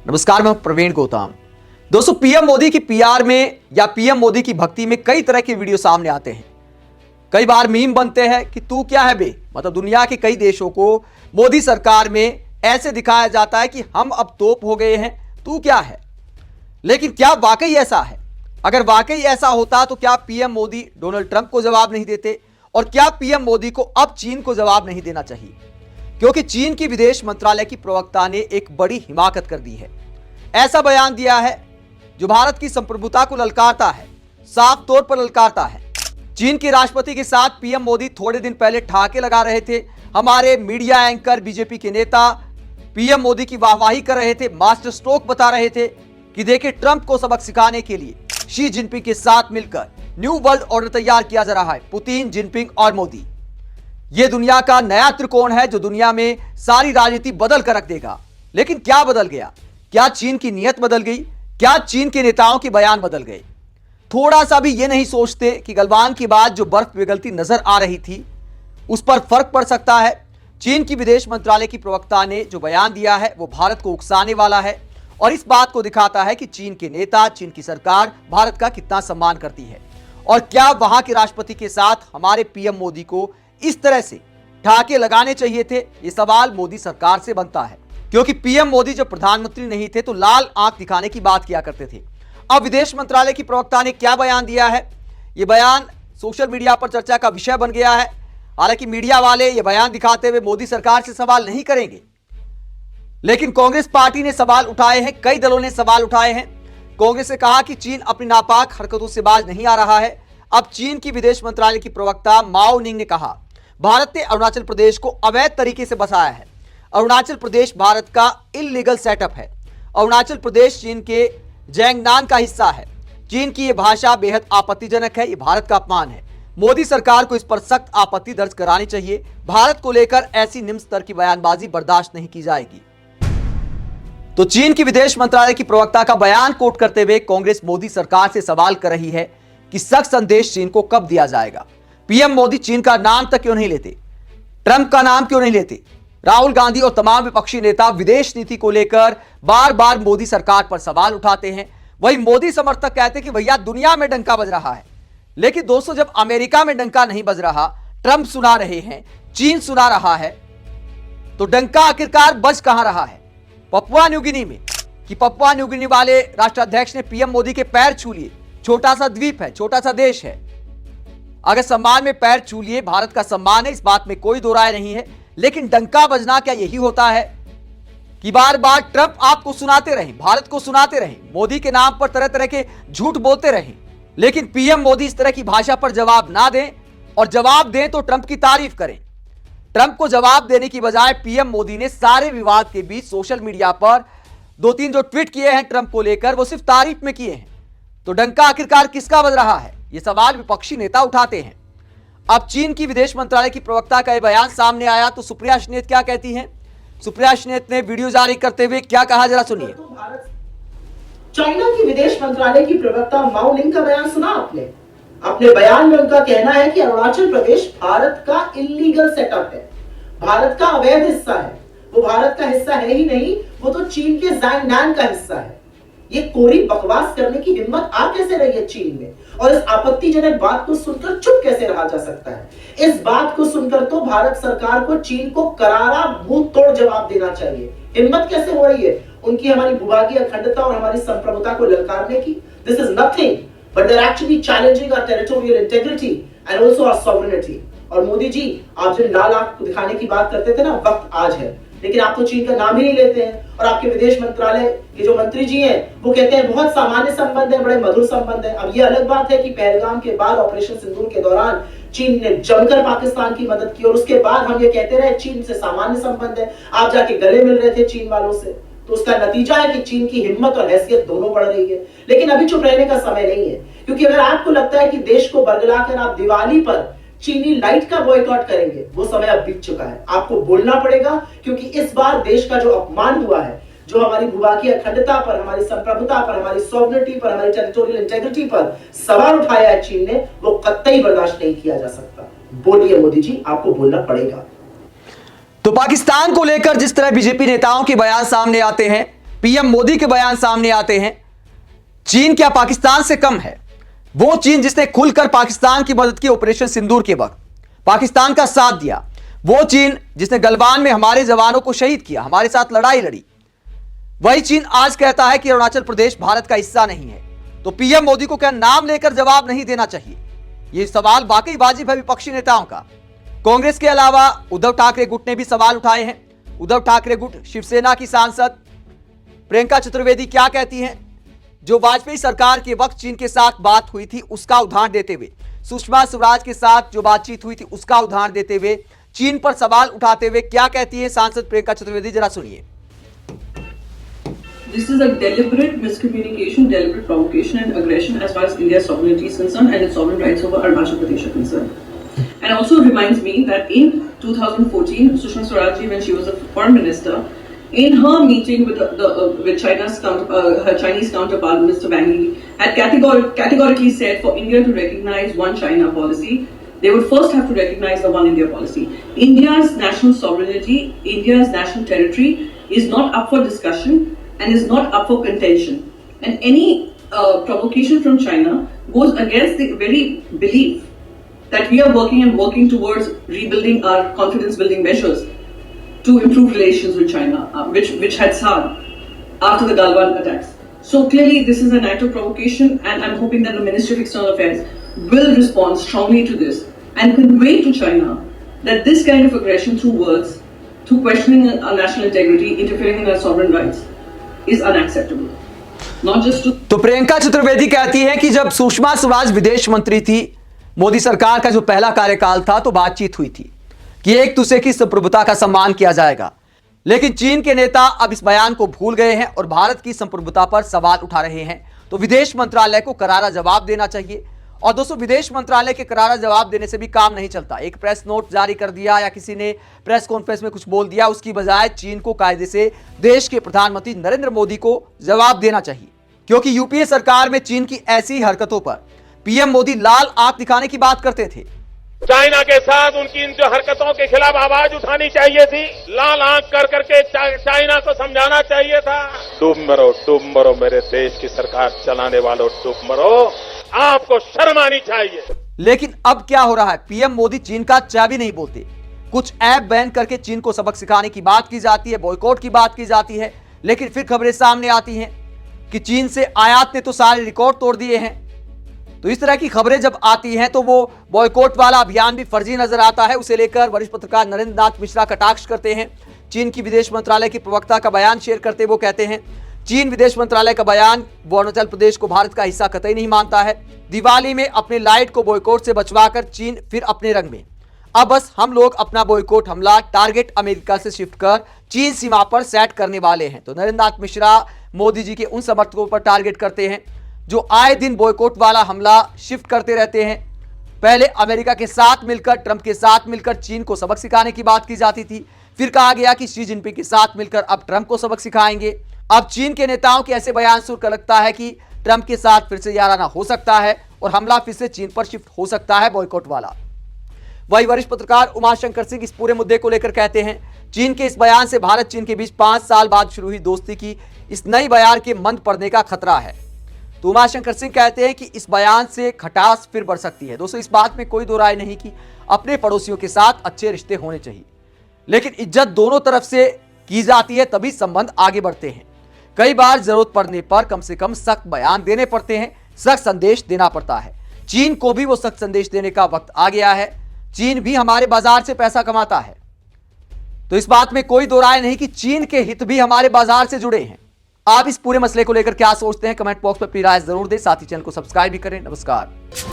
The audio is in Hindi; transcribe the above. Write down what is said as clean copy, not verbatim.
नमस्कार, मैं प्रवीण गौतम। दोस्तों, पीएम मोदी की पीआर में या पीएम मोदी की भक्ति में कई तरह के वीडियो सामने आते हैं। कई बार मीम बनते हैं कि तू क्या है बे। मतलब दुनिया के कई देशों को मोदी सरकार में ऐसे दिखाया जाता है कि हम अब तोप हो गए हैं, तू क्या है। लेकिन क्या वाकई ऐसा है? अगर वाकई ऐसा होता तो क्या पीएम मोदी डोनाल्ड ट्रंप को जवाब नहीं देते? और क्या पीएम मोदी को अब चीन को जवाब नहीं देना चाहिए? क्योंकि चीन की विदेश मंत्रालय की प्रवक्ता ने एक बड़ी हिमाकत कर दी है। ऐसा बयान दिया है जो भारत की संप्रभुता को ललकारता है, साफ तौर पर ललकारता है। चीन के राष्ट्रपति के साथ पीएम मोदी थोड़े दिन पहले ठहाके लगा रहे थे। हमारे मीडिया एंकर बीजेपी के नेता पीएम मोदी की वाहवाही कर रहे थे, मास्टर स्ट्रोक बता रहे थे कि देखिए, ट्रंप को सबक सिखाने के लिए शी जिनपिंग के साथ मिलकर न्यू वर्ल्ड ऑर्डर तैयार किया जा रहा है। पुतिन, जिनपिंग और मोदी, यह दुनिया का नया त्रिकोण है जो दुनिया में सारी राजनीति बदल कर रख देगा। लेकिन क्या बदल गया? क्या चीन की नीयत बदल गई? क्या चीन के नेताओं के बयान बदल गए? थोड़ा सा भी ये नहीं सोचते कि गलवान के बाद जो बर्फ पिघलती नजर आ रही थी उस पर फर्क पड़ सकता है। चीन की विदेश मंत्रालय की प्रवक्ता ने जो बयान दिया है वो भारत को उकसाने वाला है और इस बात को दिखाता है कि चीन के नेता, चीन की सरकार भारत का कितना सम्मान करती है। और क्या वहां के राष्ट्रपति के साथ हमारे पीएम मोदी को इस तरह से ठहाके लगाने चाहिए थे? ये सवाल मोदी सरकार से बनता है, क्योंकि पीएम मोदी जब प्रधानमंत्री नहीं थे तो लाल आंख दिखाने की बात किया करते थे। अब विदेश मंत्रालय की प्रवक्ता ने क्या बयान दिया है? यह बयान सोशल मीडिया पर चर्चा का विषय बन गया है। हालांकि मीडिया वाले यह बयान दिखाते हुए मोदी सरकार से सवाल नहीं करेंगे, लेकिन कांग्रेस पार्टी ने सवाल उठाए हैं, कई दलों ने सवाल उठाए हैं। कांग्रेस ने कहा कि चीन अपनी नापाक हरकतों से बाज नहीं आ रहा है। अब चीन की विदेश मंत्रालय की प्रवक्ता माओ निंग ने कहा, भारत ने अरुणाचल प्रदेश को अवैध तरीके से बसाया है। अरुणाचल प्रदेश भारत का इल्लीगल सेटअप है। अरुणाचल प्रदेश चीन के जैंगनान का हिस्सा है। चीन की यह भाषा बेहद आपत्तिजनक है, यह भारत का अपमान है। मोदी सरकार को इस पर सख्त आपत्ति दर्ज करानी चाहिए। भारत को लेकर ऐसी निम्न स्तर की बयानबाजी बर्दाश्त नहीं की जाएगी। तो चीन की विदेश मंत्रालय की प्रवक्ता का बयान कोट करते हुए कांग्रेस मोदी सरकार से सवाल कर रही है कि सख्त संदेश चीन को कब दिया जाएगा। पीएम मोदी चीन का नाम तक क्यों नहीं लेते? ट्रंप का नाम क्यों नहीं लेते? राहुल गांधी और तमाम विपक्षी नेता विदेश नीति को लेकर बार बार मोदी सरकार पर सवाल उठाते हैं। वही मोदी समर्थक कहते हैं कि भैया दुनिया में डंका बज रहा है। लेकिन दोस्तों, जब अमेरिका में डंका नहीं बज रहा, ट्रंप सुना रहे हैं, चीन सुना रहा है, तो डंका आखिरकार बज कहां रहा है? पपुआ न्यू गिनी में, कि पपुआ न्यू गिनी वाले राष्ट्राध्यक्ष ने पीएम मोदी के पैर छू लिए। छोटा सा द्वीप है, छोटा सा देश है, अगर सम्मान में पैर छू लिए, भारत का सम्मान है, इस बात में कोई दो राय नहीं है। लेकिन डंका बजना क्या यही होता है कि बार बार ट्रंप आपको सुनाते रहे, भारत को सुनाते रहे, मोदी के नाम पर तरह तरह के झूठ बोलते रहे, लेकिन पीएम मोदी इस तरह की भाषा पर जवाब ना दें, और जवाब दें तो ट्रंप की तारीफ करें। ट्रंप को जवाब देने की बजाय पीएम मोदी ने सारे विवाद के बीच सोशल मीडिया पर 2-3 जो ट्वीट किए हैं ट्रंप को लेकर, वो सिर्फ तारीफ में किए हैं। तो डंका आखिरकार किसका बज रहा है? ये सवाल विपक्षी नेता उठाते हैं। अब चीन की विदेश मंत्रालय की प्रवक्ता का यह बयान सामने आया तो सुप्रिया श्रीनेत क्या कहती हैं? सुप्रिया श्रीनेत ने वीडियो जारी करते हुए क्या कहा, जरा सुनिए। चाइना की विदेश मंत्रालय की प्रवक्ता माओ निंग का बयान सुना आपने? अपने बयान में उनका कहना है कि अरुणाचल प्रदेश भारत का इल्लीगल सेटअप है, भारत का अवैध हिस्सा है। वो भारत का हिस्सा है ही नहीं, वो तो चीन के जैंगनान का हिस्सा है। ये कोरी बकवास करने की हिम्मत आ कैसे रही है चीन में? और इस आपत्तिजनक बात को सुनकर चुप कैसे रहा जा सकता है? इस बात को सुनकर तो भारत सरकार को चीन को करारा मुंह तोड़ जवाब देना चाहिए। हिम्मत कैसे हो रही है उनकी हमारी भूभागीय अखंडता और हमारी संप्रभुता को ललकारने की? This is nothing but they are actually challenging our territorial integrity and also our sovereignty. और मोदी जी, आप जो लाल आंख दिखाने की बात करते थे ना, वक्त आज है, लेकिन आप तो चीन का नाम ही नहीं लेते हैं। और आपके विदेश मंत्रालय के जो मंत्री जी हैं वो कहते हैं बहुत सामान्य संबंध है, बड़े मधुर संबंध है। अब ये अलग बात है कि पहलगाम के बाद ऑपरेशन सिंदूर के दौरान चीन ने जमकर पाकिस्तान की मदद की और उसके बाद हम ये कहते रहे चीन से सामान्य संबंध है। आप जाके गले मिल रहे थे चीन वालों से, तो उसका नतीजा है कि चीन की हिम्मत और हैसियत दोनों बढ़ रही है। लेकिन अभी चुप रहने का समय नहीं है, क्योंकि अगर आपको लगता है कि देश को बरगलाकर आप दिवाली पर चीनी लाइट का बॉयकॉट करेंगे, वो समय अब बीत चुका है। आपको बोलना पड़ेगा, क्योंकि इस बार देश का जो अपमान हुआ है, जो हमारी भूभागीय अखंडता पर, हमारी संप्रभुता पर, हमारी सॉवरेनिटी पर, हमारी टेरिटोरियल इंटीग्रिटी पर सवाल उठाया है चीन ने, वो कतई बर्दाश्त नहीं किया जा सकता। बोलिए मोदी जी, आपको बोलना पड़ेगा। तो पाकिस्तान को लेकर जिस तरह बीजेपी नेताओं के बयान सामने आते हैं, पीएम मोदी के बयान सामने आते हैं। चीन क्या पाकिस्तान से कम है? वो चीन जिसने खुलकर पाकिस्तान की मदद की ऑपरेशन सिंदूर के वक्त, पाकिस्तान का साथ दिया, वो चीन जिसने गलवान में हमारे जवानों को शहीद किया, हमारे साथ लड़ाई लड़ी, वही चीन आज कहता है कि अरुणाचल प्रदेश भारत का हिस्सा नहीं है। तो पीएम मोदी को क्या नाम लेकर जवाब नहीं देना चाहिए? यह सवाल वाकई वाजिब है विपक्षी नेताओं का। कांग्रेस के अलावा उद्धव ठाकरे गुट ने भी सवाल उठाए हैं। उद्धव ठाकरे गुट शिवसेना की सांसद प्रियंका चतुर्वेदी क्या कहती हैं? जो वाजपेयी सरकार के वक्त चीन के साथ बात हुई थी उसका उदाहरण देते हुए, सुषमा स्वराज के साथ जो बातचीत हुई थी उसका उदाहरण देते हुए, चीन पर सवाल उठाते हुए क्या कहती है सांसद प्रियंका चतुर्वेदी, जरा सुनिए। This is a deliberate miscommunication, deliberate provocation and aggression as far as India's sovereignty is concerned and its sovereign rights over Arunachal Pradesh are concerned. And also reminds me that in 2014, Sushma Swaraj, when she was a foreign minister, in her meeting with China's her Chinese counterpart, Mr. Wang Yi, had categorically said for India to recognize one China policy, they would first have to recognize the one India policy. India's national sovereignty, India's national territory is not up for discussion and is not up for contention. And any provocation from China goes against the very belief that we are working towards rebuilding our confidence-building measures to improve relations with China, which had soured after the Galwan attacks. So clearly this is an act of provocation, and I'm hoping that the Ministry of External Affairs will respond strongly to this and convey to China that this kind of aggression through words, through questioning our national integrity, interfering in our sovereign rights, is unacceptable. Not just to... तो प्रियंका चतुर्वेदी कहती है कि जब सुषमा स्वराज विदेश मंत्री थी, मोदी सरकार का जो पहला कार्यकाल था, तो बातचीत हुई थी कि एक दूसरे की संप्रभुता का सम्मान किया जाएगा। लेकिन चीन के नेता अब इस बयान को भूल गए हैं और भारत की संप्रभुता पर सवाल उठा रहे हैं। तो विदेश मंत्रालय को करारा जवाब देना चाहिए। और दोस्तों, विदेश मंत्रालय के करारा जवाब देने से भी काम नहीं चलता। एक प्रेस नोट जारी कर दिया या किसी ने प्रेस कॉन्फ्रेंस में कुछ बोल दिया, उसकी बजाय चीन को कायदे से देश के प्रधानमंत्री नरेंद्र मोदी को जवाब देना चाहिए। क्योंकि यूपीए सरकार में चीन की ऐसी हरकतों पर पीएम मोदी लाल आंख दिखाने की बात करते थे। चाइना के साथ उनकी इन जो हरकतों के खिलाफ आवाज उठानी चाहिए थी, लाल आंख कर करके चाइना को समझाना चाहिए था, डूब मरो मेरे देश की सरकार चलाने वालों, डूब मरो, आपको शर्म आनी चाहिए। लेकिन अब क्या हो रहा है? पीएम मोदी चीन का चा भी नहीं बोलते। कुछ ऐप बैन करके चीन को सबक सिखाने की बात की जाती है, बॉयकॉट की बात की जाती है, लेकिन फिर खबरें सामने आती हैं कि चीन से आयात ने तो सारे रिकॉर्ड तोड़ दिए हैं। तो इस तरह की खबरें जब आती हैं तो वो बॉयकॉट वाला अभियान भी फर्जी नजर आता है। उसे लेकर वरिष्ठ पत्रकार नरेंद्र नाथ मिश्रा कटाक्ष करते हैं। चीन की विदेश मंत्रालय की प्रवक्ता का बयान शेयर करते वो कहते हैं, चीन विदेश मंत्रालय का बयान, वो अरुणाचल प्रदेश को भारत का हिस्सा कतई नहीं मानता है। दिवाली में अपने लाइट को बॉयकॉट से बचवाकर चीन फिर अपने रंग में। अब बस हम लोग अपना बॉयकॉट हमला टारगेट अमेरिका से शिफ्ट कर चीन सीमा पर सेट करने वाले हैं। तो नरेंद्र नाथ मिश्रा मोदी जी के उन समर्थकों पर टारगेट करते हैं जो आए दिन बॉयकॉट वाला हमला शिफ्ट करते रहते हैं। पहले अमेरिका के साथ मिलकर, ट्रंप के साथ मिलकर चीन को सबक सिखाने की बात की जाती थी। फिर कहा गया कि शी जिनपिंग के साथ मिलकर अब ट्रंप को सबक सिखाएंगे। अब चीन के नेताओं के ऐसे बयान सुनकर लगता है कि ट्रंप के साथ फिर से याराना हो सकता है और हमला फिर से चीन पर शिफ्ट हो सकता है, बॉयकॉट वाला। वही वरिष्ठ पत्रकार उमाशंकर सिंह इस पूरे मुद्दे को लेकर कहते हैं, चीन के इस बयान से भारत चीन के बीच 5 साल बाद शुरू हुई दोस्ती की इस नई बयान के मंद पड़ने का खतरा है। तो उमाशंकर सिंह कहते हैं कि इस बयान से खटास फिर बढ़ सकती है। दोस्तों, इस बात में कोई दो राय नहीं कि अपने पड़ोसियों के साथ अच्छे रिश्ते होने चाहिए, लेकिन इज्जत दोनों तरफ से की जाती है तभी संबंध आगे बढ़ते हैं। कई बार जरूरत पड़ने पर कम से कम सख्त बयान देने पड़ते हैं, सख्त संदेश देना पड़ता है। चीन को भी वो सख्त संदेश देने का वक्त आ गया है। चीन भी हमारे बाजार से पैसा कमाता है, तो इस बात में कोई दो राय नहीं कि चीन के हित भी हमारे बाजार से जुड़े हैं। आप इस पूरे मसले को लेकर क्या सोचते हैं? कमेंट बॉक्स में अपनी राय जरूर दें। साथ ही चैनल को सब्सक्राइब भी करें। नमस्कार।